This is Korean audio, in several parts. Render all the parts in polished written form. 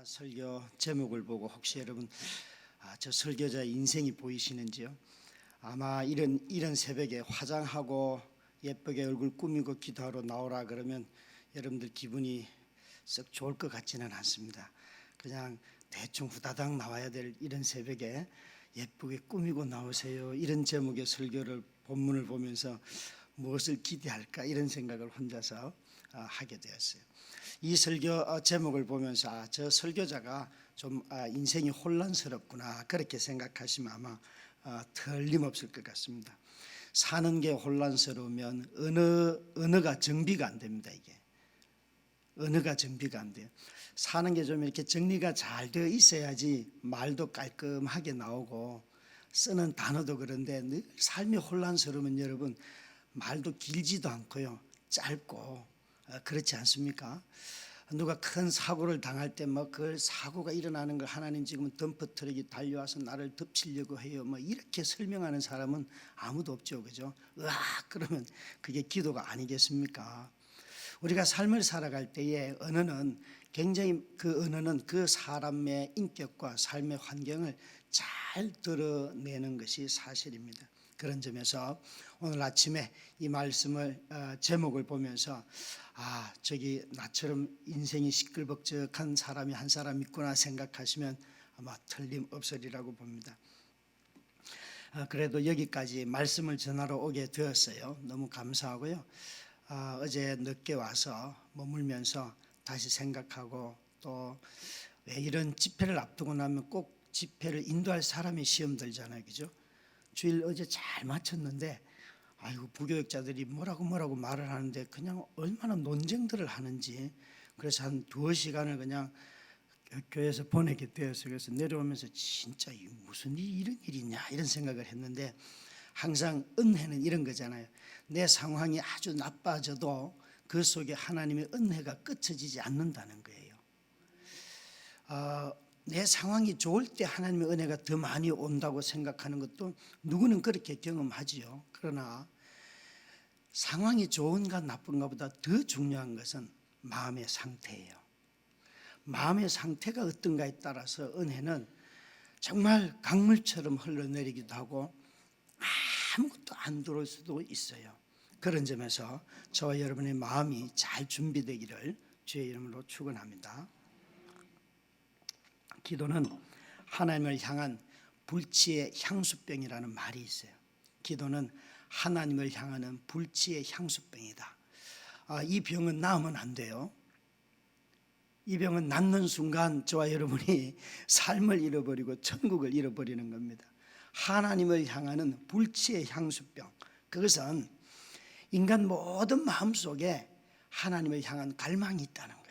설교 제목을 보고 혹시 여러분 저 설교자의 인생이 보이시는지요? 아마 이런 새벽에 화장하고 예쁘게 얼굴 꾸미고 기도하러 나오라 그러면 여러분들 기분이 썩 좋을 것 같지는 않습니다. 그냥 대충 후다닥 나와야 될 이런 새벽에 예쁘게 꾸미고 나오세요. 이런 제목의 설교를 본문을 보면서 무엇을 기대할까 이런 생각을 혼자서 하게 되었어요. 이 설교 제목을 보면서 저 설교자가 좀 인생이 혼란스럽구나 그렇게 생각하시면 아마 틀림없을 것 같습니다. 사는 게 혼란스러우면 언어가 정비가 안 됩니다. 이게 언어가 정비가 안 돼요. 사는 게 좀 이렇게 정리가 잘 되어 있어야지 말도 깔끔하게 나오고 쓰는 단어도 그런데 늘 삶이 혼란스러우면 여러분 말도 길지도 않고요, 짧고 그렇지 않습니까? 누가 큰 사고를 당할 때 뭐 그 사고가 일어나는 걸 하나님 지금 덤프트럭이 달려와서 나를 덮치려고 해요, 뭐 이렇게 설명하는 사람은 아무도 없죠, 그죠? 으악 그러면 그게 기도가 아니겠습니까? 우리가 삶을 살아갈 때에 언어는 굉장히 그 언어는 그 사람의 인격과 삶의 환경을 잘 드러내는 것이 사실입니다. 그런 점에서 오늘 아침에 이 말씀을 제목을 보면서 저기 나처럼 인생이 시끌벅적한 사람이 한 사람 있구나 생각하시면 아마 틀림없으리라고 봅니다. 그래도 여기까지 말씀을 전하러 오게 되었어요. 너무 감사하고요. 어제 늦게 와서 머물면서 다시 생각하고 또 왜 이런 집회를 앞두고 나면 꼭 집회를 인도할 사람이 시험 들잖아요, 그죠? 주일 어제 잘 마쳤는데 아이고 부교육자들이 뭐라고 말을 하는데 그냥 얼마나 논쟁들을 하는지, 그래서 한 2시간을 그냥 교회에서 보내게 되었어요. 그래서 내려오면서 진짜 무슨 이런 일이냐 이런 생각을 했는데, 항상 은혜는 이런 거잖아요. 내 상황이 아주 나빠져도 그 속에 하나님의 은혜가 끝쳐지지 않는다는 거예요. 내 상황이 좋을 때 하나님의 은혜가 더 많이 온다고 생각하는 것도 누구는 그렇게 경험하지요. 그러나 상황이 좋은가 나쁜가 보다 더 중요한 것은 마음의 상태예요. 마음의 상태가 어떤가에 따라서 은혜는 정말 강물처럼 흘러내리기도 하고 아무것도 안 들어올 수도 있어요. 그런 점에서 저와 여러분의 마음이 잘 준비되기를 주의 이름으로 축원합니다. 기도는 하나님을 향한 불치의 향수병이라는 말이 있어요. 기도는 하나님을 향하는 불치의 향수병이다. 이 병은 나으면 안 돼요. 이 병은 낫는 순간 저와 여러분이 삶을 잃어버리고 천국을 잃어버리는 겁니다. 하나님을 향하는 불치의 향수병, 그것은 인간 모든 마음속에 하나님을 향한 갈망이 있다는 거예요.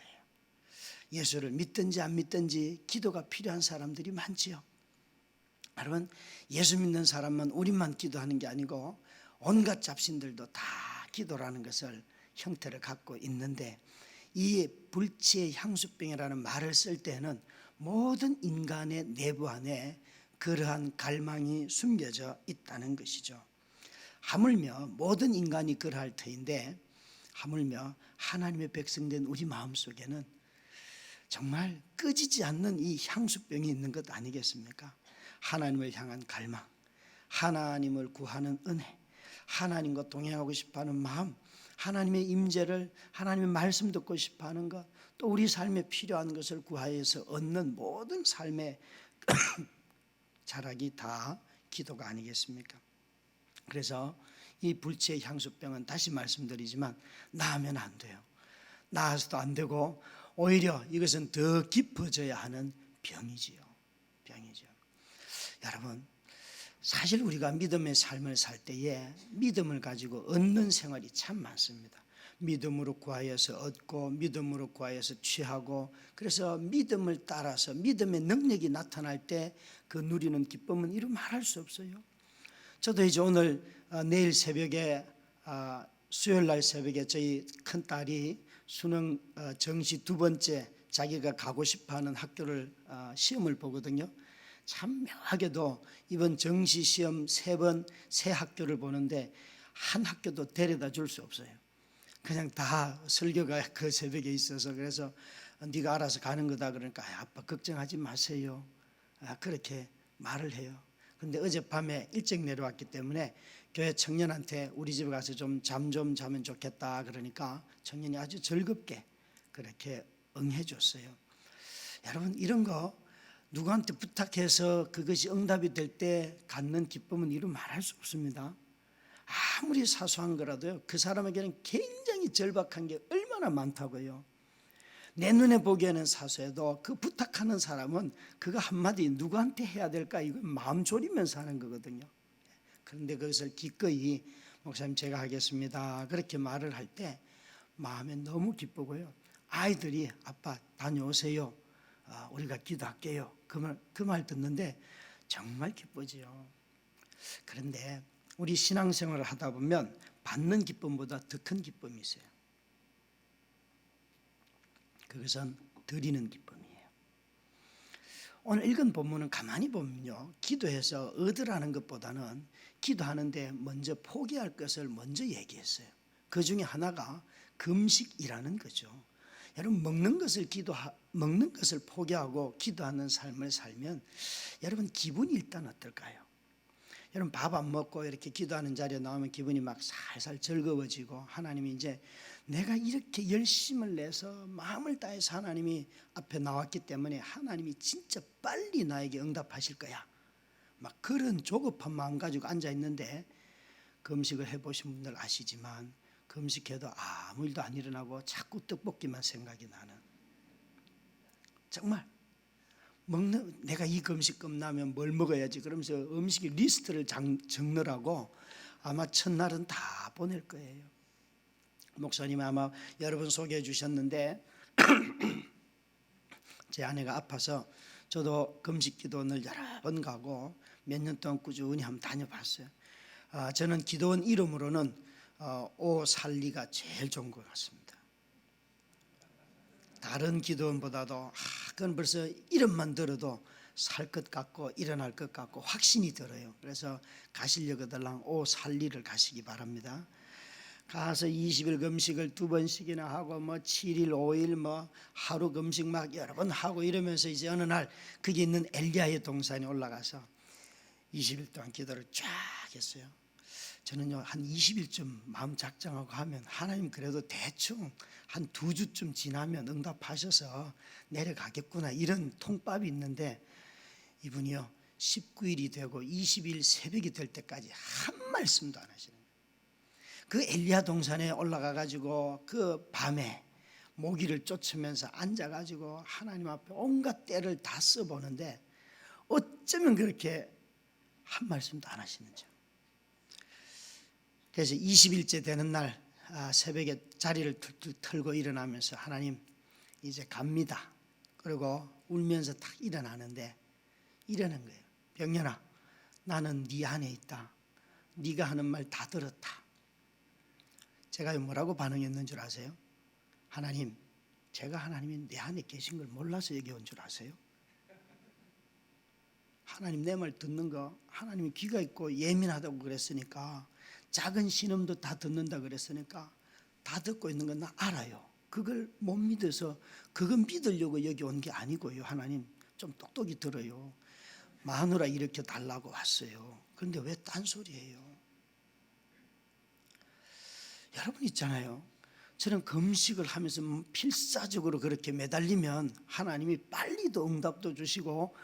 예수를 믿든지 안 믿든지 기도가 필요한 사람들이 많지요. 여러분, 예수 믿는 사람만 우리만 기도하는 게 아니고 온갖 잡신들도 다 기도라는 것을 형태를 갖고 있는데, 이 불치의 향수병이라는 말을 쓸 때는 모든 인간의 내부 안에 그러한 갈망이 숨겨져 있다는 것이죠. 하물며 모든 인간이 그러할 터인데, 하물며 하나님의 백성된 우리 마음속에는 정말 끄지지 않는 이 향수병이 있는 것 아니겠습니까? 하나님을 향한 갈망, 하나님을 구하는 은혜, 하나님과 동행하고 싶어하는 마음, 하나님의 임재를, 하나님의 말씀 듣고 싶어하는 것, 또 우리 삶에 필요한 것을 구하여서 얻는 모든 삶의 자락이 다 기도가 아니겠습니까? 그래서 이 불치의 향수병은 다시 말씀드리지만 나으면 안 돼요. 나아서도 안 되고 오히려 이것은 더 깊어져야 하는 병이지요. 여러분, 사실 우리가 믿음의 삶을 살 때에 믿음을 가지고 얻는 생활이 참 많습니다. 믿음으로 구하여서 얻고 믿음으로 구하여서 취하고, 그래서 믿음을 따라서 믿음의 능력이 나타날 때 그 누리는 기쁨은 이루 말할 수 없어요. 저도 이제 오늘 내일 새벽에 수요일 날 새벽에 저희 큰딸이 수능 정시 2번째 자기가 가고 싶어하는 학교를 시험을 보거든요. 참 묘하게도 이번 정시 시험 3번 세 학교를 보는데 한 학교도 데려다 줄 수 없어요. 그냥 다 설교가 그 새벽에 있어서, 그래서 네가 알아서 가는 거다. 그러니까 아빠 걱정하지 마세요. 그렇게 말을 해요. 그런데 어젯밤에 일찍 내려왔기 때문에 교회 청년한테 우리 집에 가서 좀 잠 좀 자면 좋겠다 그러니까 청년이 아주 즐겁게 그렇게 응해줬어요. 여러분, 이런 거 누구한테 부탁해서 그것이 응답이 될 때 갖는 기쁨은 이루 말할 수 없습니다. 아무리 사소한 거라도요, 그 사람에게는 굉장히 절박한 게 얼마나 많다고요. 내 눈에 보기에는 사소해도 그 부탁하는 사람은 그거 한마디 누구한테 해야 될까, 이거 마음 졸이면서 하는 거거든요. 그런데 그것을 기꺼이 목사님 제가 하겠습니다 그렇게 말을 할 때 마음에 너무 기쁘고요. 아이들이 아빠 다녀오세요, 우리가 기도할게요, 그 말 듣는데 정말 기쁘지요. 그런데 우리 신앙생활을 하다 보면 받는 기쁨보다 더 큰 기쁨이 있어요. 그것은 드리는 기쁨이에요. 오늘 읽은 본문은 가만히 보면요, 기도해서 얻으라는 것보다는 기도하는데 먼저 포기할 것을 먼저 얘기했어요. 그 중에 하나가 금식이라는 거죠. 여러분, 먹는 것을 포기하고 기도하는 삶을 살면 여러분 기분이 일단 어떨까요? 여러분, 밥 안 먹고 이렇게 기도하는 자리에 나오면 기분이 막 살살 즐거워지고, 하나님이 이제 내가 이렇게 열심을 내서 마음을 다해서 하나님이 앞에 나왔기 때문에 하나님이 진짜 빨리 나에게 응답하실 거야, 막 그런 조급한 마음 가지고 앉아 있는데, 금식을 해보신 분들 아시지만 금식해도 아무 일도 안 일어나고 자꾸 떡볶이만 생각이 나는, 정말 내가 이 금식 끝나면 뭘 먹어야지 그러면서 음식 리스트를 적느라고 아마 첫날은 다 보낼 거예요. 목사님이 아마 여러분 소개해 주셨는데 제 아내가 아파서 저도 금식 기도원을 여러 번 가고 몇 년 동안 꾸준히 한번 다녀봤어요. 저는 기도원 이름으로는 오살리가 제일 좋은 것 같습니다. 다른 기도원보다도 그건 벌써 이름만 들어도 살 것 같고 일어날 것 같고 확신이 들어요. 그래서 가시려거들랑 오살리를 가시기 바랍니다. 가서 20일 금식을 2번씩이나 하고 뭐 7일 5일 뭐 하루 금식 막 여러 번 하고 이러면서 이제 어느 날 거기 있는 엘리야의 동산에 올라가서 20일 동안 기도를 쫙 했어요. 저는요, 한 20일쯤 마음 작정하고 하면 하나님 그래도 대충 한 2주쯤 지나면 응답하셔서 내려가겠구나, 이런 통밥이 있는데 이분이요, 19일이 되고 20일 새벽이 될 때까지 한 말씀도 안 하시는 거예요. 그 엘리야 동산에 올라가 가지고 그 밤에 모기를 쫓으면서 앉아 가지고 하나님 앞에 온갖 때를 다 써보는데 어쩌면 그렇게 한 말씀도 안 하시는지. 그래서 20일째 되는 날 새벽에 자리를 털고 일어나면서 하나님 이제 갑니다, 그리고 울면서 딱 일어나는데 이러는 거예요. 병년아, 나는 네 안에 있다. 네가 하는 말 다 들었다. 제가 뭐라고 반응했는 줄 아세요? 하나님, 제가 하나님이 내 안에 계신 걸 몰라서 여기 온 줄 아세요? 하나님 내 말 듣는 거, 하나님이 귀가 있고 예민하다고 그랬으니까, 작은 신음도 다 듣는다 그랬으니까 다 듣고 있는 건 나 알아요. 그걸 못 믿어서 그건 믿으려고 여기 온 게 아니고요. 하나님 좀 똑똑히 들어요. 마누라 일으켜 달라고 왔어요. 그런데 왜 딴소리예요? 여러분 있잖아요, 저는 금식을 하면서 필사적으로 그렇게 매달리면 하나님이 빨리도 응답도 주시고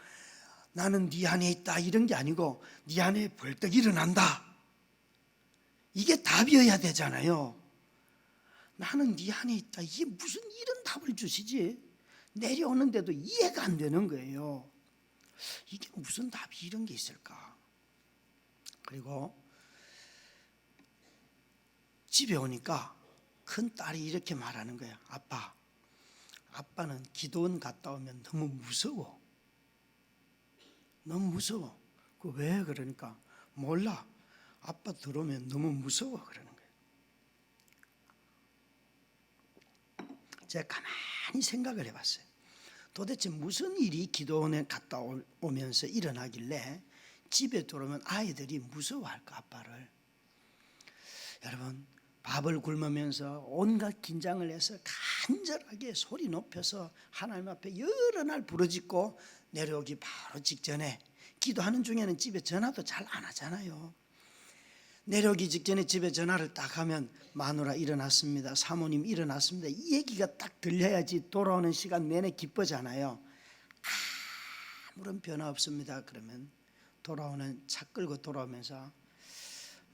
나는 네 안에 있다 이런 게 아니고 네 안에 벌떡 일어난다, 이게 답이어야 되잖아요. 나는 네 안에 있다, 이게 무슨 이런 답을 주시지? 내려오는데도 이해가 안 되는 거예요. 이게 무슨 답이 이런 게 있을까? 그리고 집에 오니까 큰 딸이 이렇게 말하는 거야. 아빠는 기도원 갔다 오면 너무 무서워. 너무 무서워. 그 왜? 그러니까 몰라, 아빠 들어오면 너무 무서워 그러는 거예요. 제가 가만히 생각을 해봤어요. 도대체 무슨 일이 기도원에 갔다 오면서 일어나길래 집에 들어오면 아이들이 무서워할까, 아빠를. 여러분, 밥을 굶으면서 온갖 긴장을 해서 간절하게 소리 높여서 하나님 앞에 여러 날 부르짖고 내려오기 바로 직전에, 기도하는 중에는 집에 전화도 잘 안 하잖아요. 내려오기 직전에 집에 전화를 딱 하면 마누라 일어났습니다, 사모님 일어났습니다, 이 얘기가 딱 들려야지 돌아오는 시간 내내 기쁘잖아요. 아무런 변화 없습니다. 그러면 돌아오는, 차 끌고 돌아오면서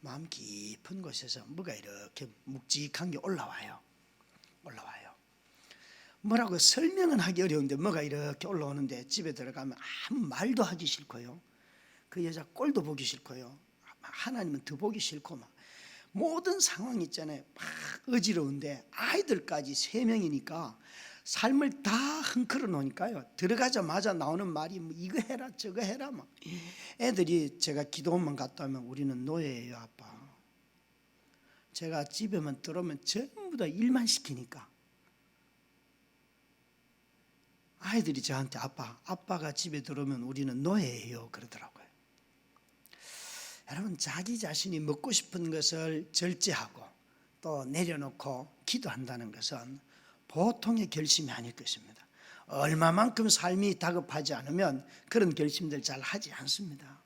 마음 깊은 곳에서 뭐가 이렇게 묵직한 게 올라와요. 뭐라고 설명은 하기 어려운데 뭐가 이렇게 올라오는데, 집에 들어가면 아무 말도 하기 싫고요, 그 여자 꼴도 보기 싫고요, 하나님은 더 보기 싫고, 막 모든 상황 있잖아요, 막 어지러운데 아이들까지 3명이니까 삶을 다 흔들어 놓으니까요, 들어가자마자 나오는 말이 뭐 이거 해라 저거 해라, 막 애들이 제가 기도원만 갔다 오면 우리는 노예예요 아빠. 제가 집에만 들어오면 전부 다 일만 시키니까 아이들이 저한테 아빠가 집에 들어오면 우리는 노예예요 그러더라고요. 여러분, 자기 자신이 먹고 싶은 것을 절제하고 또 내려놓고 기도한다는 것은 보통의 결심이 아닐 것입니다. 얼마만큼 삶이 다급하지 않으면 그런 결심들 잘 하지 않습니다.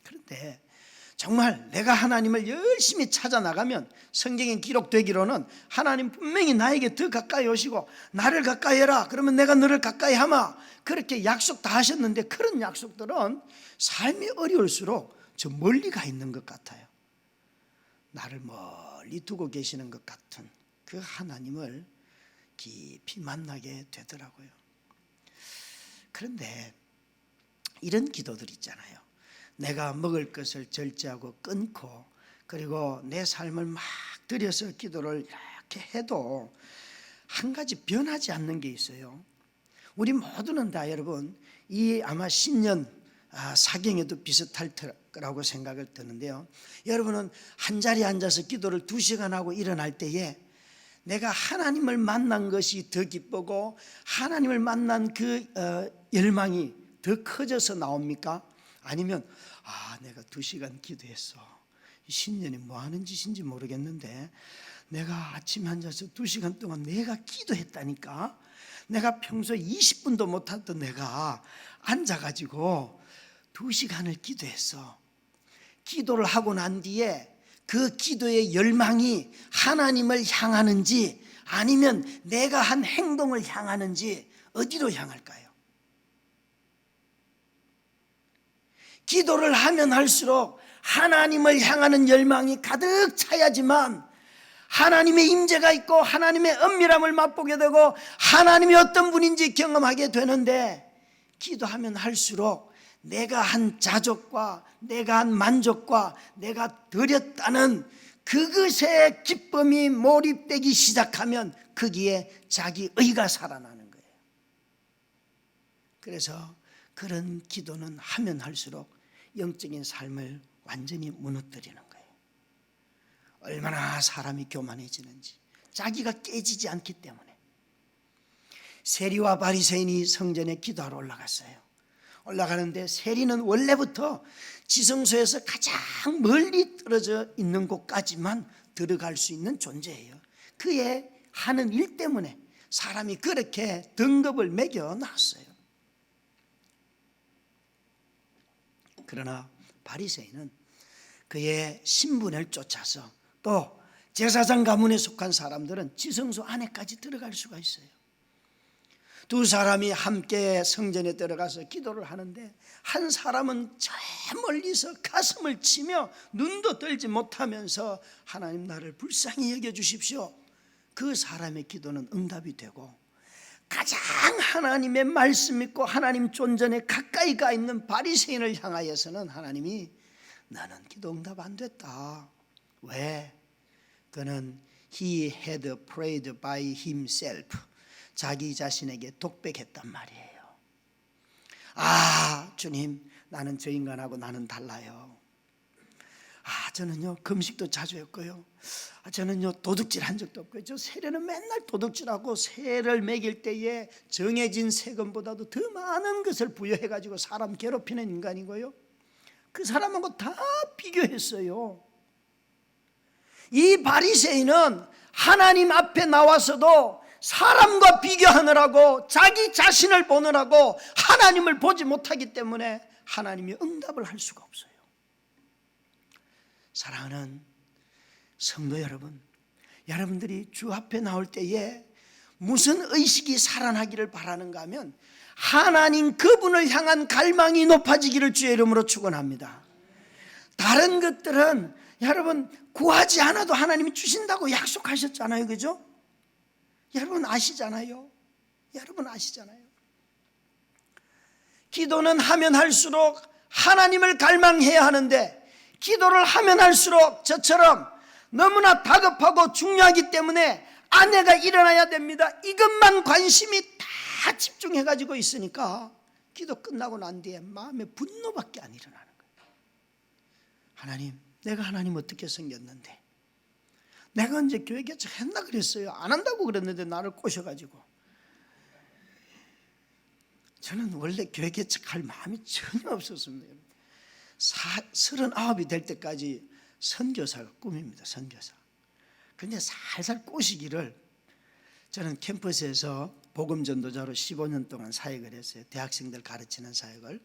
그런데 정말 내가 하나님을 열심히 찾아 나가면 성경에 기록되기로는 하나님 분명히 나에게 더 가까이 오시고 나를 가까이 해라 그러면 내가 너를 가까이 하마, 그렇게 약속 다 하셨는데, 그런 약속들은 삶이 어려울수록 저 멀리 가 있는 것 같아요. 나를 멀리 두고 계시는 것 같은 그 하나님을 깊이 만나게 되더라고요. 그런데 이런 기도들 있잖아요. 내가 먹을 것을 절제하고 끊고 그리고 내 삶을 막 들여서 기도를 이렇게 해도 한 가지 변하지 않는 게 있어요. 우리 모두는 다 여러분, 이 아마 신년 사경에도 비슷할 거라고 생각을 드는데요, 여러분은 한 자리에 앉아서 기도를 2시간 하고 일어날 때에 내가 하나님을 만난 것이 더 기쁘고 하나님을 만난 그 열망이 더 커져서 나옵니까? 아니면 내가 2시간 기도했어, 신년이 뭐 하는 짓인지 모르겠는데 내가 아침에 앉아서 2시간 동안 내가 기도했다니까, 내가 평소에 20분도 못하던 내가 앉아가지고 2시간을 기도했어. 기도를 하고 난 뒤에 그 기도의 열망이 하나님을 향하는지 아니면 내가 한 행동을 향하는지 어디로 향할까요? 기도를 하면 할수록 하나님을 향하는 열망이 가득 차야지만 하나님의 임재가 있고 하나님의 은밀함을 맛보게 되고 하나님이 어떤 분인지 경험하게 되는데, 기도하면 할수록 내가 한 자족과 내가 한 만족과 내가 드렸다는 그것에 기쁨이 몰입되기 시작하면 거기에 자기 의가 살아나는 거예요. 그래서 그런 기도는 하면 할수록 영적인 삶을 완전히 무너뜨리는 거예요. 얼마나 사람이 교만해지는지, 자기가 깨지지 않기 때문에. 세리와 바리새인이 성전에 기도하러 올라가는데 세리는 원래부터 지성소에서 가장 멀리 떨어져 있는 곳까지만 들어갈 수 있는 존재예요. 그의 하는 일 때문에 사람이 그렇게 등급을 매겨놨어요. 그러나 바리새인은 그의 신분을 쫓아서, 또 제사장 가문에 속한 사람들은 지성소 안에까지 들어갈 수가 있어요. 2 사람이 함께 성전에 들어가서 기도를 하는데 한 사람은 저 멀리서 가슴을 치며 눈도 떨지 못하면서 하나님 나를 불쌍히 여겨주십시오. 그 사람의 기도는 응답이 되고, 가장 하나님의 말씀 믿고 하나님 존전에 가까이 가 있는 바리새인을 향하여서는 하나님이 나는 기도 응답 안 됐다. 왜? 그는 he had prayed by himself, 자기 자신에게 독백했단 말이에요. 주님, 나는 저 인간하고 나는 달라요. 저는요 금식도 자주 했고요, 저는요 도둑질 한 적도 없고요, 저 세례는 맨날 도둑질하고 세를 매길 때에 정해진 세금보다도 더 많은 것을 부여해가지고 사람 괴롭히는 인간이고요, 그 사람하고 다 비교했어요. 이 바리새인은 하나님 앞에 나와서도 사람과 비교하느라고 자기 자신을 보느라고 하나님을 보지 못하기 때문에 하나님이 응답을 할 수가 없어요. 사랑하는 성도 여러분, 여러분들이 주 앞에 나올 때에 무슨 의식이 살아나기를 바라는가 하면 하나님 그분을 향한 갈망이 높아지기를 주의 이름으로 축원합니다. 다른 것들은 여러분 구하지 않아도 하나님이 주신다고 약속하셨잖아요. 그죠? 여러분 아시잖아요. 여러분 아시잖아요. 기도는 하면 할수록 하나님을 갈망해야 하는데 기도를 하면 할수록 저처럼 너무나 다급하고 중요하기 때문에 아내가 일어나야 됩니다. 이것만 관심이 다 집중해가지고 있으니까 기도 끝나고 난 뒤에 마음에 분노밖에 안 일어나는 거예요. 하나님, 내가 하나님 어떻게 섬겼는데, 내가 언제 교회 개척했나 그랬어요. 안 한다고 그랬는데 나를 꼬셔가지고. 저는 원래 교회 개척할 마음이 전혀 없었습니다. 39이 될 때까지 선교사가 꿈입니다. 선교사. 그런데 살살 꼬시기를, 저는 캠퍼스에서 복음전도자로 15년 동안 사역을 했어요. 대학생들 가르치는 사역을.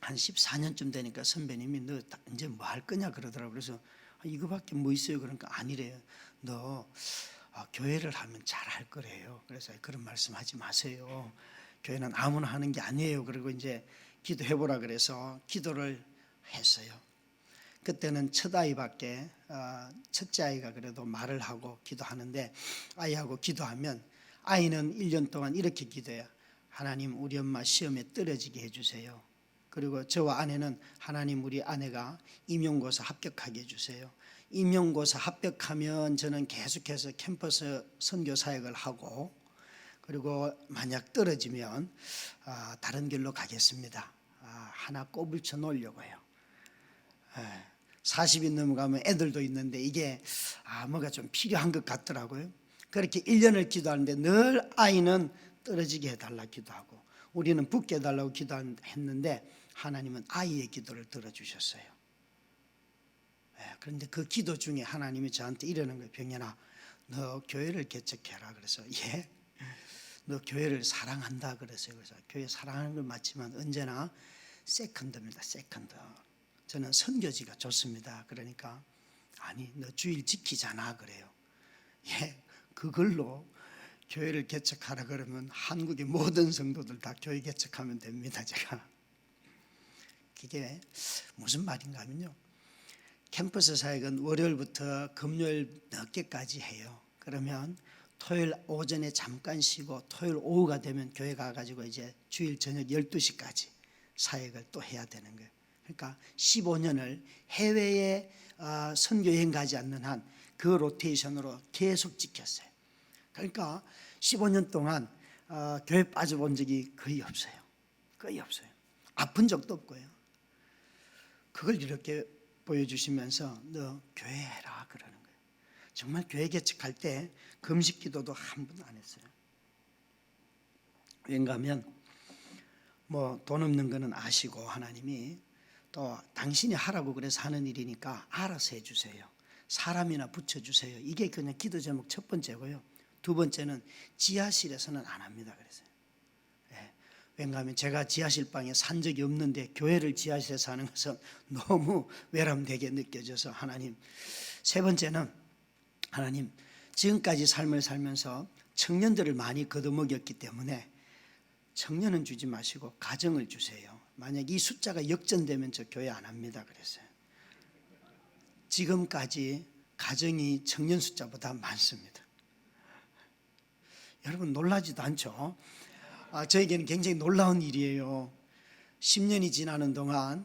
한 14년쯤 되니까 선배님이 너 이제 뭐 할 거냐 그러더라고요. 그래서 이거밖에 뭐 있어요? 그러니까 아니래요. 너 교회를 하면 잘할 거래요. 그래서 그런 말씀 하지 마세요. 교회는 아무나 하는 게 아니에요. 그리고 이제 기도해보라 그래서 기도를 했어요. 그때는 첫 아이밖에, 첫째 아이가 그래도 말을 하고 기도하는데, 아이하고 기도하면 아이는 1년 동안 이렇게 기도해요. 하나님, 우리 엄마 시험에 떨어지게 해주세요. 그리고 저와 아내는 하나님, 우리 아내가 임용고사 합격하게 해주세요. 임용고사 합격하면 저는 계속해서 캠퍼스 선교 사역을 하고, 그리고 만약 떨어지면 다른 길로 가겠습니다. 하나 꼬불쳐 놓으려고 해요. 40이 넘어가면 애들도 있는데 이게 뭐가 좀 필요한 것 같더라고요. 그렇게 1년을 기도하는데 늘 아이는 떨어지게 해달라 기도하고 우리는 붙게 해달라고 기도했는데 하나님은 아이의 기도를 들어주셨어요. 그런데 그 기도 중에 하나님이 저한테 이러는 거예요. 병현아, 너 교회를 개척해라. 그래서 예? 너 교회를 사랑한다 그랬어요. 그래서 교회 사랑하는 건 맞지만 언제나 세컨드입니다. 세컨드. 저는 선교지가 좋습니다. 그러니까 아니 너 주일 지키잖아 그래요. 예, 그걸로 교회를 개척하라 그러면 한국의 모든 성도들 다 교회 개척하면 됩니다. 제가 그게 무슨 말인가 하면요, 캠퍼스 사역은 월요일부터 금요일 늦게까지 해요. 그러면 토요일 오전에 잠깐 쉬고 토요일 오후가 되면 교회 가가지고 이제 주일 저녁 12시까지 사역을 또 해야 되는 거예요. 그러니까 15년을 해외에 선교여행 가지 않는 한 그 로테이션으로 계속 지켰어요. 그러니까 15년 동안 교회 빠져본 적이 거의 없어요. 거의 없어요. 아픈 적도 없고요. 그걸 이렇게 보여주시면서 너 교회 해라 그러는 거예요. 정말 교회 개척할 때 금식 기도도 한 번 안 했어요. 왠가 하면 뭐 돈 없는 거는 아시고 하나님이 또 당신이 하라고 그래서 하는 일이니까 알아서 해주세요. 사람이나 붙여주세요. 이게 그냥 기도 제목 첫 번째고요. 두 번째는 지하실에서는 안 합니다. 그래서요. 왠가 하면 제가 지하실 방에 산 적이 없는데 교회를 지하실에서 하는 것은 너무 외람되게 느껴져서 하나님. 세 번째는 하나님, 지금까지 삶을 살면서 청년들을 많이 걷어먹였기 때문에 청년은 주지 마시고 가정을 주세요. 만약 이 숫자가 역전되면 저 교회 안 합니다. 그랬어요. 지금까지 가정이 청년 숫자보다 많습니다. 여러분 놀라지도 않죠? 저에게는 굉장히 놀라운 일이에요. 10년이 지나는 동안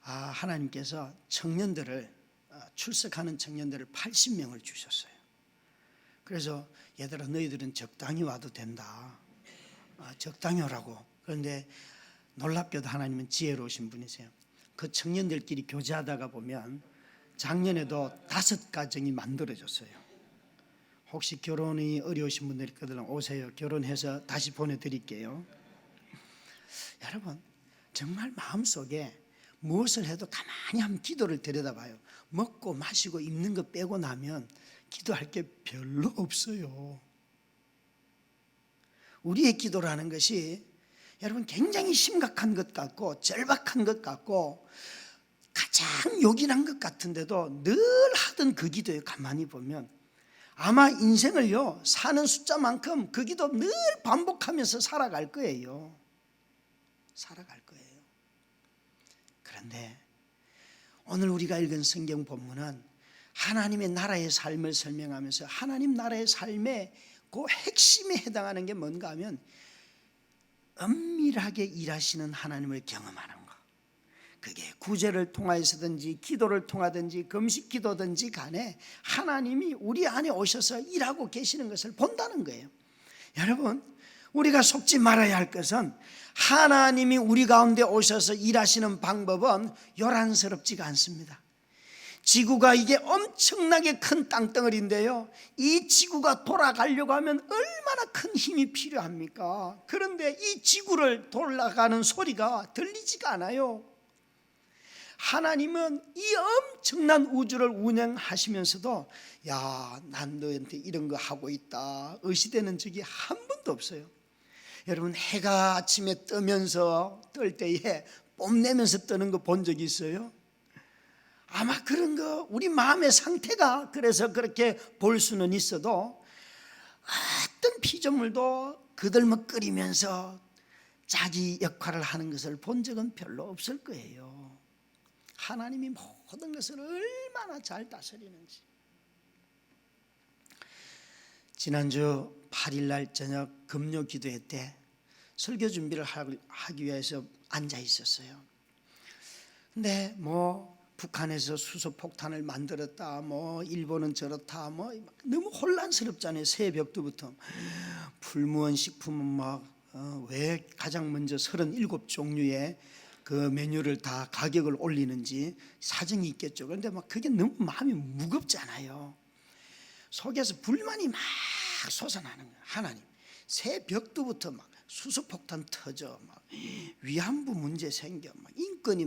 하나님께서 청년들을 출석하는 청년들을 80명을 주셨어요. 그래서 얘들아 너희들은 적당히 와도 된다. 적당히 오라고. 그런데 놀랍게도 하나님은 지혜로우신 분이세요. 그 청년들끼리 교제하다가 보면 작년에도 5가정이 만들어졌어요. 혹시 결혼이 어려우신 분들 있거든 오세요. 결혼해서 다시 보내드릴게요. 여러분 정말 마음속에 무엇을 해도 가만히 한번 기도를 들여다봐요. 먹고 마시고 입는 거 빼고 나면 기도할 게 별로 없어요. 우리의 기도라는 것이 여러분 굉장히 심각한 것 같고 절박한 것 같고 가장 요긴한 것 같은데도 늘 하던 그 기도에 가만히 보면 아마 인생을요 사는 숫자만큼 그 기도 늘 반복하면서 살아갈 거예요. 살아갈 거예요. 그런데 오늘 우리가 읽은 성경 본문은 하나님의 나라의 삶을 설명하면서 하나님 나라의 삶의 그 핵심에 해당하는 게 뭔가 하면 엄밀하게 일하시는 하나님을 경험하는 거. 그게 구제를 통하여서든지 기도를 통하든지 금식 기도든지 간에 하나님이 우리 안에 오셔서 일하고 계시는 것을 본다는 거예요. 여러분, 우리가 속지 말아야 할 것은 하나님이 우리 가운데 오셔서 일하시는 방법은 요란스럽지가 않습니다. 지구가 이게 엄청나게 큰 땅덩어리인데요, 이 지구가 돌아가려고 하면 얼마나 큰 힘이 필요합니까? 그런데 이 지구를 돌아가는 소리가 들리지가 않아요. 하나님은 이 엄청난 우주를 운영하시면서도 야, 난 너한테 이런 거 하고 있다 의시되는 적이 한 번도 없어요. 여러분, 해가 아침에 뜨면서 뜰 때에 뽐내면서 뜨는 거 본 적 있어요? 아마 그런 거 우리 마음의 상태가 그래서 그렇게 볼 수는 있어도 어떤 피조물도 그들먹거리면서 자기 역할을 하는 것을 본 적은 별로 없을 거예요. 하나님이 모든 것을 얼마나 잘 다스리는지. 지난주 8일날 저녁 금요 기도회 때 설교 준비를 하기 위해서 앉아 있었어요. 근데 북한에서 수소폭탄을 만들었다, 일본은 저렇다, 너무 혼란스럽잖아요. 새벽부터 불무원 식품은 왜 가장 먼저 37종류의 그 메뉴를 다 가격을 올리는지 사정이 있겠죠. 그런데 그게 너무 마음이 무겁잖아요. 속에서 불만이 막 솟아나는 거예요. 하나님, 새벽부터 수소폭탄 터져, 위안부 문제 생겨, 인권이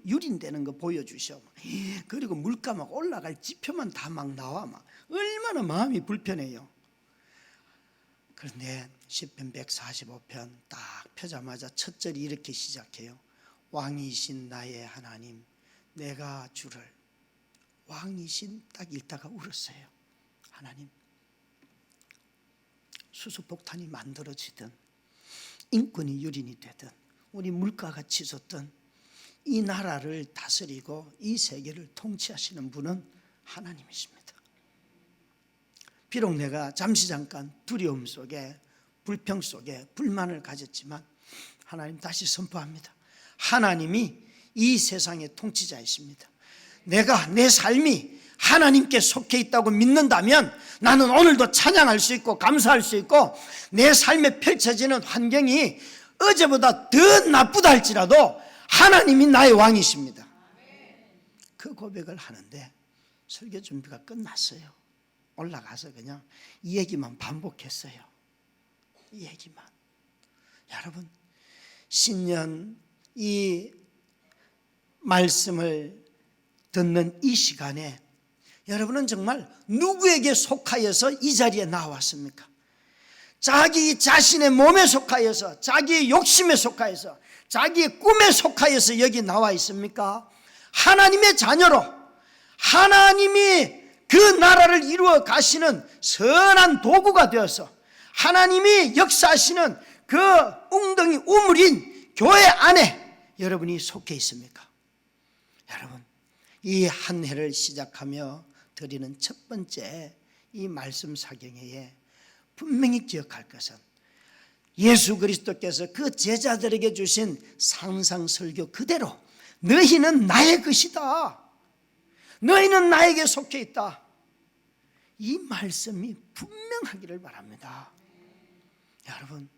유린되는 거 보여주셔, 그리고 물가 올라갈 지표만 다 나와, 얼마나 마음이 불편해요. 그런데 시편 145편 딱 펴자마자 첫 절이 이렇게 시작해요. 왕이신 나의 하나님, 내가 주를. 왕이신 딱 읽다가 울었어요. 하나님, 수소폭탄이 만들어지든 인권이 유린이 되든 우리 물가가 치솟든 이 나라를 다스리고 이 세계를 통치하시는 분은 하나님이십니다. 비록 내가 잠깐 두려움 속에 불평 속에 불만을 가졌지만 하나님, 다시 선포합니다. 하나님이 이 세상의 통치자이십니다. 내가 내 삶이 하나님께 속해 있다고 믿는다면 나는 오늘도 찬양할 수 있고 감사할 수 있고 내 삶에 펼쳐지는 환경이 어제보다 더 나쁘다 할지라도 하나님이 나의 왕이십니다. 그 고백을 하는데 설교 준비가 끝났어요. 올라가서 그냥 이 얘기만 반복했어요. 이 얘기만. 여러분, 신년 이 말씀을 듣는 이 시간에 여러분은 정말 누구에게 속하여서 이 자리에 나왔습니까? 자기 자신의 몸에 속하여서, 자기의 욕심에 속하여서, 자기의 꿈에 속하여서 여기 나와 있습니까? 하나님의 자녀로 하나님이 그 나라를 이루어 가시는 선한 도구가 되어서 하나님이 역사하시는 그 웅덩이 우물인 교회 안에 여러분이 속해 있습니까? 여러분, 이 한 해를 시작하며 드리는 첫 번째 이 말씀 사경회에 분명히 기억할 것은 예수 그리스도께서 그 제자들에게 주신 상상 설교 그대로 너희는 나의 것이다, 너희는 나에게 속해 있다, 이 말씀이 분명하기를 바랍니다. 여러분,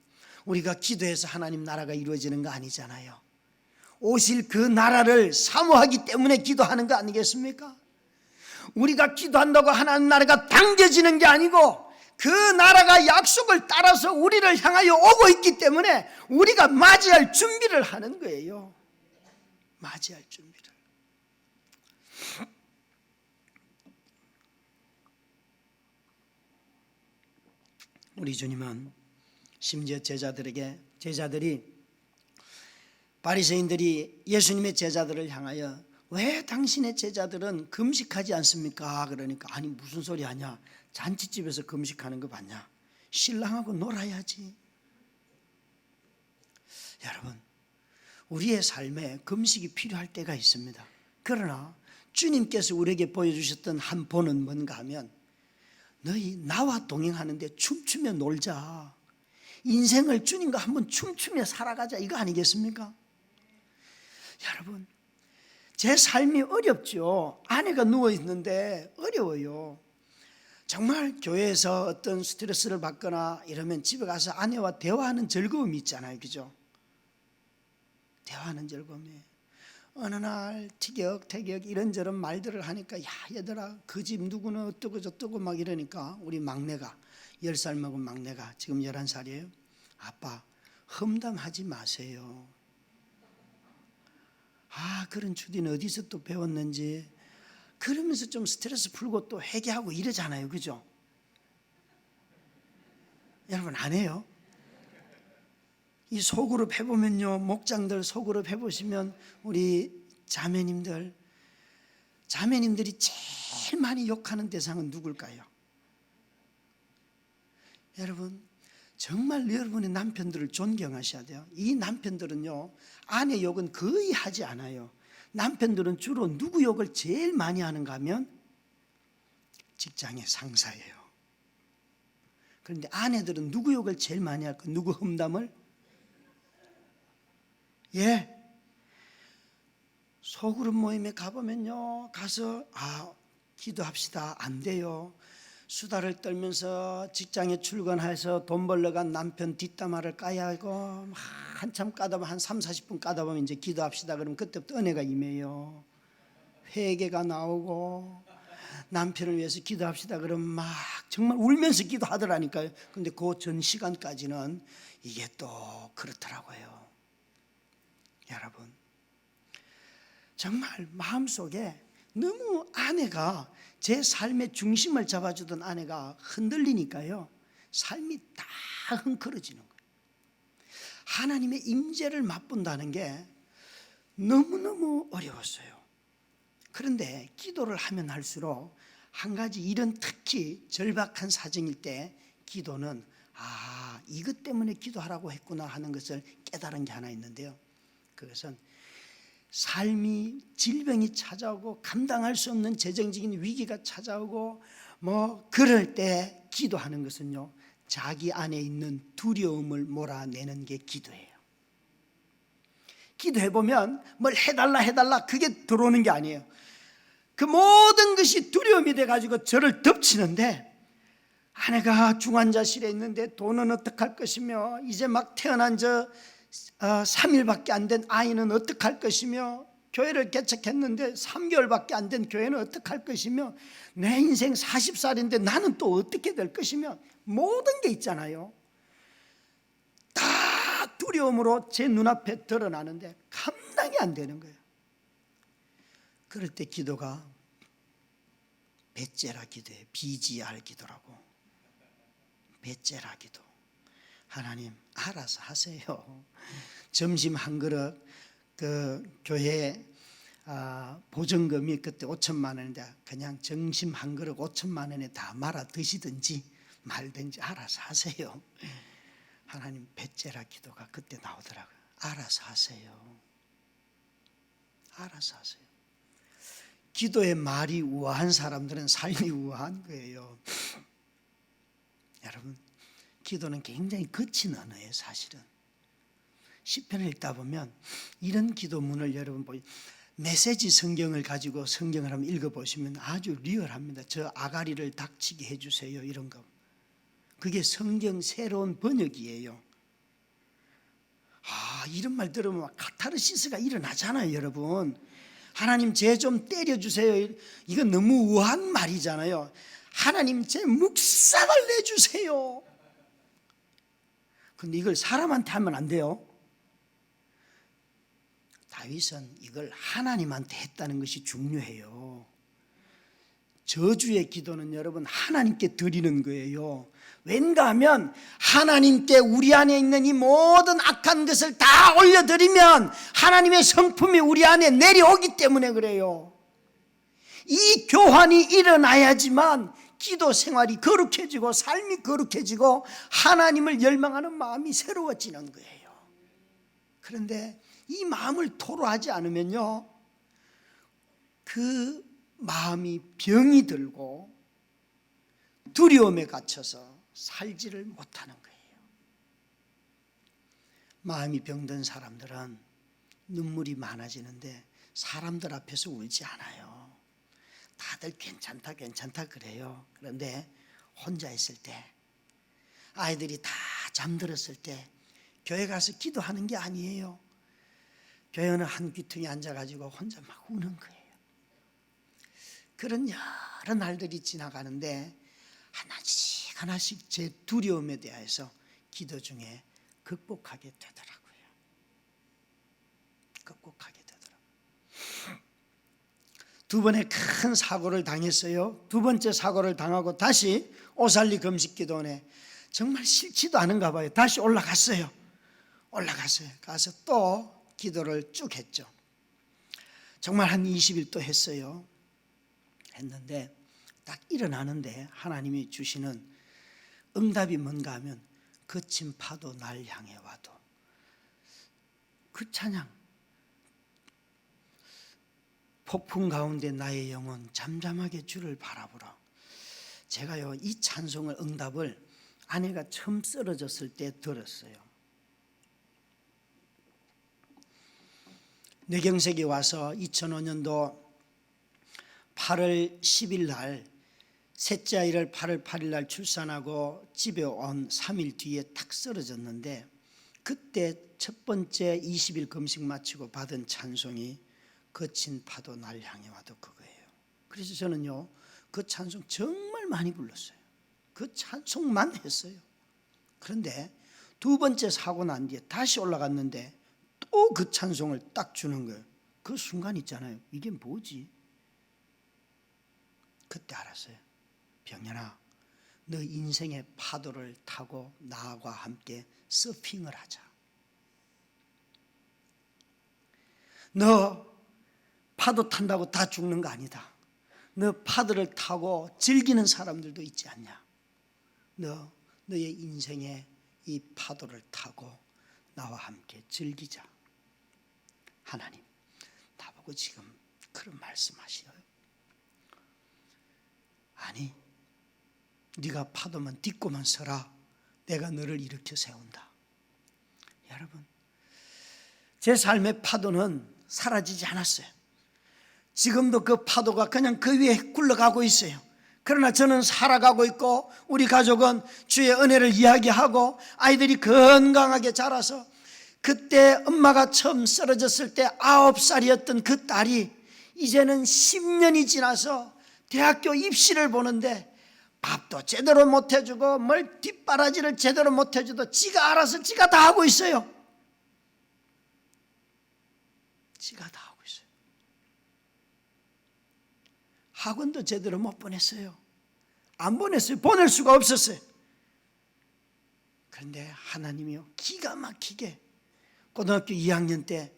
우리가 기도해서 하나님 나라가 이루어지는 거 아니잖아요. 오실 그 나라를 사모하기 때문에 기도하는 거 아니겠습니까? 우리가 기도한다고 하나님 나라가 당겨지는 게 아니고 그 나라가 약속을 따라서 우리를 향하여 오고 있기 때문에 우리가 맞이할 준비를 하는 거예요. 맞이할 준비를. 우리 주님은 심지어 제자들이 바리새인들이 예수님의 제자들을 향하여 왜 당신의 제자들은 금식하지 않습니까? 그러니까 아니 무슨 소리 하냐, 잔치집에서 금식하는 거 봤냐, 신랑하고 놀아야지. 여러분, 우리의 삶에 금식이 필요할 때가 있습니다. 그러나 주님께서 우리에게 보여주셨던 한 본은 뭔가 하면, 너희 나와 동행하는데 춤추며 놀자, 인생을 주님과 한번 춤추며 살아가자, 이거 아니겠습니까? 여러분, 제 삶이 어렵죠. 아내가 누워있는데 어려워요. 정말 교회에서 어떤 스트레스를 받거나 이러면 집에 가서 아내와 대화하는 즐거움이 있잖아요, 그죠? 대화하는 즐거움이. 어느 날 티격태격 이런저런 말들을 하니까, 야 얘들아 그 집 누구는 어떠고 저떠고 막 이러니까 우리 막내가, 10살 먹은 막내가 지금 11살이에요 아빠 험담하지 마세요. 아 그런 주디는 어디서 또 배웠는지, 그러면서 좀 스트레스 풀고 또 회개하고 이러잖아요, 그죠? 여러분 안 해요? 이 소그룹 해보면요, 목장들 소그룹 해보시면 우리 자매님들이 제일 많이 욕하는 대상은 누굴까요? 여러분 정말 여러분의 남편들을 존경하셔야 돼요. 이 남편들은요, 아내 욕은 거의 하지 않아요. 남편들은 주로 누구 욕을 제일 많이 하는가 하면 직장의 상사예요. 그런데 아내들은 누구 욕을 제일 많이 할까? 누구 험담을? 예, 소그룹 모임에 가보면요, 가서 기도합시다, 안 돼요. 수다를 떨면서 직장에 출근해서 돈 벌러 간 남편 뒷담화를 까야 하고 한참 까다 보면 한 30-40분 까다 보면 이제 기도합시다 그러면 그때부터 은혜가 임해요. 회개가 나오고 남편을 위해서 기도합시다 그러면 막 정말 울면서 기도하더라니까요. 근데 그 전 시간까지는 이게 또 그렇더라고요. 여러분 정말 마음속에 너무 아내가, 제 삶의 중심을 잡아주던 아내가 흔들리니까요, 삶이 다 흥크러지는 거예요. 하나님의 임재를 맛본다는 게 너무너무 어려웠어요. 그런데 기도를 하면 할수록 한 가지, 이런 특히 절박한 사정일 때 기도는 이것 때문에 기도하라고 했구나 하는 것을 깨달은 게 하나 있는데요, 그것은 삶이, 질병이 찾아오고 감당할 수 없는 재정적인 위기가 찾아오고 그럴 때 기도하는 것은요, 자기 안에 있는 두려움을 몰아내는 게 기도예요. 기도해보면 뭘 해달라 그게 들어오는 게 아니에요. 그 모든 것이 두려움이 돼가지고 저를 덮치는데, 아내가 중환자실에 있는데 돈은 어떡할 것이며, 이제 막 태어난 3일밖에 안 된 아이는 어떡할 것이며, 교회를 개척했는데 3개월밖에 안 된 교회는 어떡할 것이며, 내 인생 40살인데 나는 또 어떻게 될 것이며, 모든 게 있잖아요. 다 두려움으로 제 눈앞에 드러나는데 감당이 안 되는 거예요. 그럴 때 기도가 베째라 기도예요. BGR 기도라고. 베째라 기도. 하나님 알아서 하세요. 점심 한 그릇, 그 교회 보증금이 그때 5천만 원인데 그냥 점심 한 그릇 5천만 원에 다 말아 드시든지 말든지 알아서 하세요. 하나님 베째라 기도가 그때 나오더라고요. 알아서 하세요. 알아서 하세요. 기도의 말이 우아한 사람들은 삶이 우아한 거예요. 여러분 기도는 굉장히 거친 언어예요. 사실은 시편을 읽다 보면 이런 기도문을 여러분 메시지 성경을 가지고 성경을 한번 읽어보시면 아주 리얼합니다. 저 아가리를 닥치게 해주세요, 이런 거. 그게 성경 새로운 번역이에요. 이런 말 들으면 카타르시스가 일어나잖아요, 여러분. 하나님 쟤 좀 때려주세요. 이건 너무 우아한 말이잖아요. 하나님 제 묵상을 내주세요. 근데 이걸 사람한테 하면 안 돼요. 다윗은 이걸 하나님한테 했다는 것이 중요해요. 저주의 기도는 여러분 하나님께 드리는 거예요. 왠가 하면 하나님께 우리 안에 있는 이 모든 악한 것을 다 올려드리면 하나님의 성품이 우리 안에 내려오기 때문에 그래요. 이 교환이 일어나야지만 기도 생활이 거룩해지고 삶이 거룩해지고 하나님을 열망하는 마음이 새로워지는 거예요. 그런데 이 마음을 토로하지 않으면요, 그 마음이 병이 들고 두려움에 갇혀서 살지를 못하는 거예요. 마음이 병든 사람들은 눈물이 많아지는데 사람들 앞에서 울지 않아요. 다들 괜찮다 괜찮다 그래요. 그런데 혼자 있을 때, 아이들이 다 잠들었을 때 교회 가서 기도하는 게 아니에요. 교회는 한 귀퉁이 앉아가지고 혼자 막 우는 거예요. 그런 여러 날들이 지나가는데 하나씩 하나씩 제 두려움에 대해서 기도 중에 극복하게 되더라고요. 극복하게 되더라고요. 두 번의 큰 사고를 당했어요. 두 번째 사고를 당하고 다시 오살리 금식기도원에 정말 싫지도 않은가 봐요. 다시 올라갔어요. 가서 또 기도를 쭉 했죠. 정말 한 20일 또 했어요. 했는데 딱 일어나는데 하나님이 주시는 응답이 뭔가 하면 거친 파도 날 향해 와도, 그 찬양, 폭풍 가운데 나의 영혼 잠잠하게 주를 바라보라. 제가요 이 찬송을 응답을 아내가 처음 쓰러졌을 때 들었어요. 뇌경색이 와서 2005년도 8월 10일 날 셋째 아이를 8월 8일 날 출산하고 집에 온 3일 뒤에 탁 쓰러졌는데, 그때 첫 번째 20일 금식 마치고 받은 찬송이 거친 파도 날 향해 와도 그거예요. 그래서 저는요 그 찬송 정말 많이 불렀어요. 그 찬송만 했어요. 그런데 두 번째 사고 난 뒤에 다시 올라갔는데 또 그 찬송을 딱 주는 거예요. 그 순간 있잖아요. 이게 뭐지? 그때 알았어요. 병현아, 너 인생의 파도를 타고 나와 함께 서핑을 하자. 너 파도 탄다고 다 죽는 거 아니다. 너 파도를 타고 즐기는 사람들도 있지 않냐. 너의 인생의 이 파도를 타고 나와 함께 즐기자. 하나님 나보고 지금 그런 말씀하시어요. 아니, 네가 파도만 딛고만 서라. 내가 너를 일으켜 세운다. 여러분, 제 삶의 파도는 사라지지 않았어요. 지금도 그 파도가 그냥 그 위에 굴러가고 있어요. 그러나 저는 살아가고 있고 우리 가족은 주의 은혜를 이야기하고 아이들이 건강하게 자라서, 그때 엄마가 처음 쓰러졌을 때 9살이었던 그 딸이 이제는 10년이 지나서 대학교 입시를 보는데 밥도 제대로 못 해주고 뭘 뒷바라지를 제대로 못 해줘도 지가 알아서 지가 다 하고 있어요. 지가 다 하고 있어요. 학원도 제대로 못 보냈어요. 안 보냈어요. 보낼 수가 없었어요. 그런데 하나님이요 기가 막히게 고등학교 2학년 때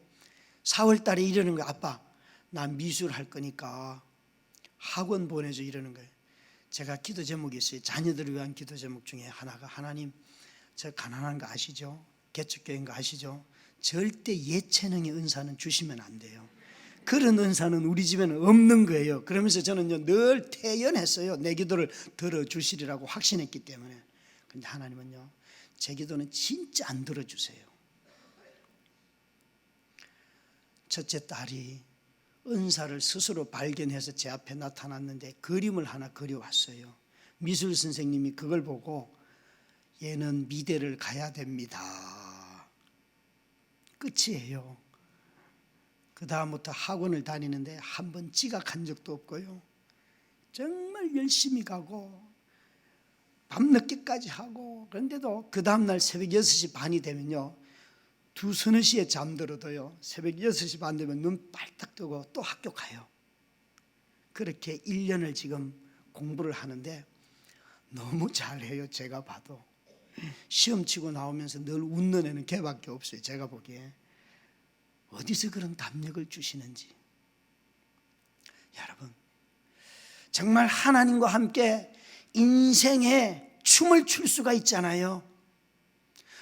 4월 달에 이러는 거예요. 아빠, 나 미술 할 거니까 학원 보내줘 이러는 거예요. 제가 기도 제목이 있어요. 자녀들을 위한 기도 제목 중에 하나가, 하나님 저 가난한 거 아시죠? 개척교회인 거 아시죠? 절대 예체능의 은사는 주시면 안 돼요. 그런 은사는 우리 집에는 없는 거예요. 그러면서 저는요 늘 태연했어요. 내 기도를 들어주시리라고 확신했기 때문에. 그런데 하나님은요 제 기도는 진짜 안 들어주세요. 첫째 딸이 은사를 스스로 발견해서 제 앞에 나타났는데 그림을 하나 그려왔어요. 미술 선생님이 그걸 보고 얘는 미대를 가야 됩니다. 끝이에요. 그 다음부터 학원을 다니는데 한 번 지각한 적도 없고요. 정말 열심히 가고 밤늦게까지 하고, 그런데도 그 다음날 새벽 6시 반이 되면요 두서너 시에 잠들어도요 새벽 6시 반 되면 눈 빨딱 뜨고 또 학교 가요. 그렇게 1년을 지금 공부를 하는데 너무 잘해요. 제가 봐도 시험 치고 나오면서 늘 웃는 애는 걔밖에 없어요. 제가 보기에. 어디서 그런 담력을 주시는지. 여러분, 정말 하나님과 함께 인생에 춤을 출 수가 있잖아요.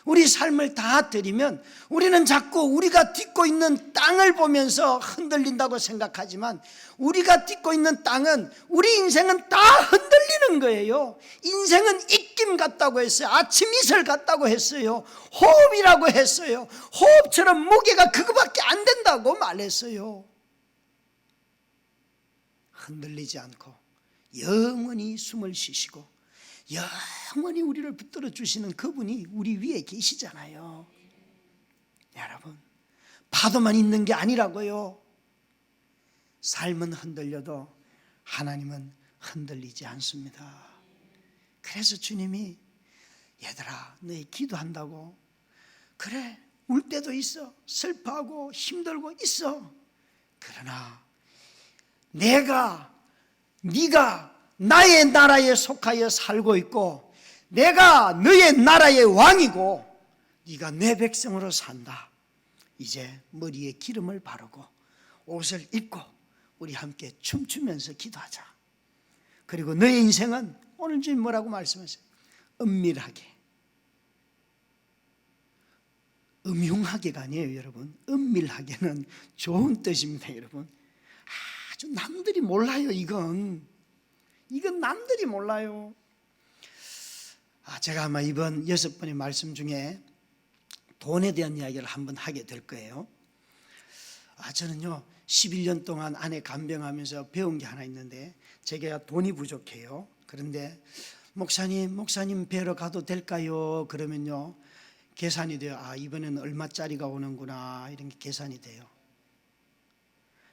우리 삶을 다 드리면 우리는 자꾸 우리가 딛고 있는 땅을 보면서 흔들린다고 생각하지만 우리가 딛고 있는 땅은, 우리 인생은 다 흔들리는 거예요. 인생은 입김 같다고 했어요. 아침 이슬 같다고 했어요. 호흡이라고 했어요. 호흡처럼 무게가 그거밖에 안 된다고 말했어요. 흔들리지 않고 영원히 숨을 쉬시고 영원히 우리를 붙들어 주시는 그분이 우리 위에 계시잖아요. 여러분, 파도만 있는 게 아니라고요. 삶은 흔들려도 하나님은 흔들리지 않습니다. 그래서 주님이 얘들아 너희 기도한다고, 그래 울 때도 있어, 슬퍼하고 힘들고 있어. 그러나 네가 나의 나라에 속하여 살고 있고 내가 너의 나라의 왕이고 네가 내 백성으로 산다. 이제 머리에 기름을 바르고 옷을 입고 우리 함께 춤추면서 기도하자. 그리고 너의 인생은, 오늘 주님 뭐라고 말씀하세요? 은밀하게, 음흉하게가 아니에요 여러분. 은밀하게는 좋은 뜻입니다 여러분. 아주 남들이 몰라요. 이건 남들이 몰라요. 제가 아마 이번 6번의 말씀 중에 돈에 대한 이야기를 한번 하게 될 거예요. 저는요 11년 동안 아내 간병하면서 배운 게 하나 있는데, 제가 돈이 부족해요. 그런데 목사님 뵈러 가도 될까요? 그러면요 계산이 돼요. 이번에는 얼마짜리가 오는구나, 이런 게 계산이 돼요.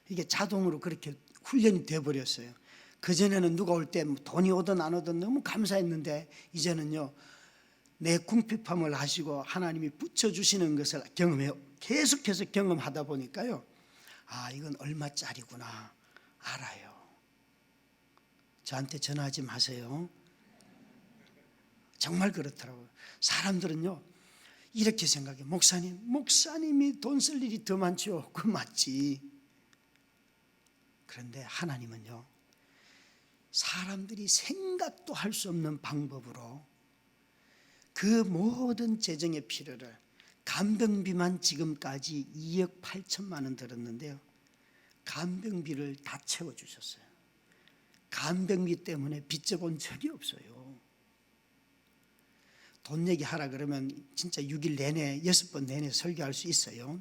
이게 자동으로 그렇게 훈련이 돼버렸어요. 그전에는 누가 올 때 돈이 오든 안 오든 너무 감사했는데 이제는요 내 궁핍함을 하시고 하나님이 붙여주시는 것을 경험해요. 계속해서 경험하다 보니까요, 이건 얼마짜리구나 알아요. 저한테 전화하지 마세요. 정말 그렇더라고요. 사람들은요 이렇게 생각해요. 목사님이 돈 쓸 일이 더 많죠. 그 맞지. 그런데 하나님은요 사람들이 생각도 할 수 없는 방법으로 그 모든 재정의 필요를, 간병비만 지금까지 2억 8천만 원 들었는데요 간병비를 다 채워주셨어요. 간병비 때문에 빚져본 적이 없어요. 돈 얘기하라 그러면 진짜 6일 내내 6번 내내 설교할 수 있어요.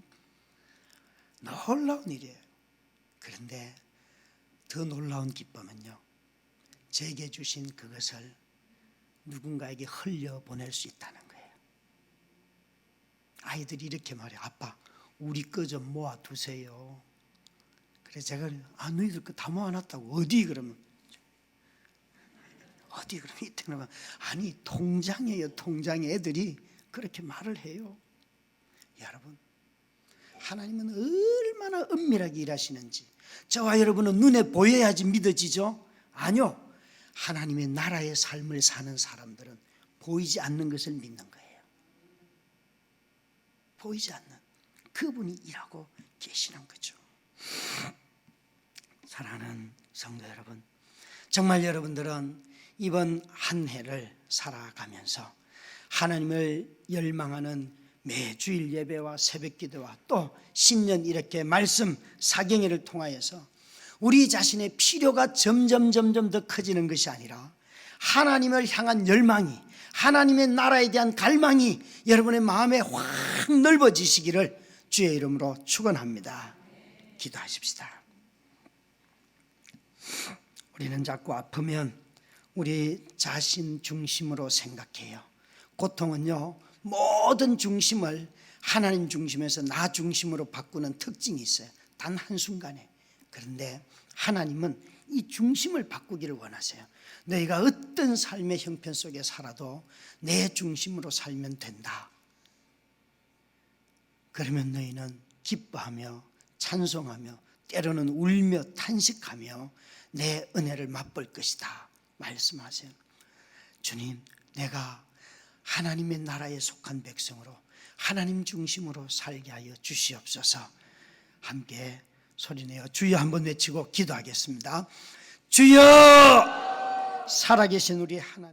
놀라운 일이에요. 그런데 더 놀라운 기쁨은요, 제게 주신 그것을 누군가에게 흘려보낼 수 있다는 거예요. 아이들이 이렇게 말해요. 아빠 우리 거 좀 모아두세요. 그래서 제가 너희들 거 다 모아놨다고. 어디 그러면 이때 그러면 아니 통장이에요. 통장에 애들이 그렇게 말을 해요. 여러분, 하나님은 얼마나 은밀하게 일하시는지 저와 여러분은 눈에 보여야지 믿어지죠? 아니요, 하나님의 나라의 삶을 사는 사람들은 보이지 않는 것을 믿는 거예요. 보이지 않는 그분이 일하고 계시는 거죠. 사랑하는 성도 여러분, 정말 여러분들은 이번 한 해를 살아가면서 하나님을 열망하는 매주일 예배와 새벽기도와 또 신년 이렇게 말씀 사경회를 통하여서 우리 자신의 필요가 점점 더 커지는 것이 아니라 하나님을 향한 열망이, 하나님의 나라에 대한 갈망이 여러분의 마음에 확 넓어지시기를 주의 이름으로 축원합니다. 기도하십시다. 우리는 자꾸 아프면 우리 자신 중심으로 생각해요. 고통은요 모든 중심을 하나님 중심에서 나 중심으로 바꾸는 특징이 있어요. 단 한순간에. 그런데 하나님은 이 중심을 바꾸기를 원하세요. 너희가 어떤 삶의 형편 속에 살아도 내 중심으로 살면 된다. 그러면 너희는 기뻐하며 찬송하며 때로는 울며 탄식하며 내 은혜를 맛볼 것이다 말씀하세요. 주님, 내가 하나님의 나라에 속한 백성으로 하나님 중심으로 살게 하여 주시옵소서. 함께 소리내어 주여 한번 외치고 기도하겠습니다. 주여! 살아계신 우리 하나님,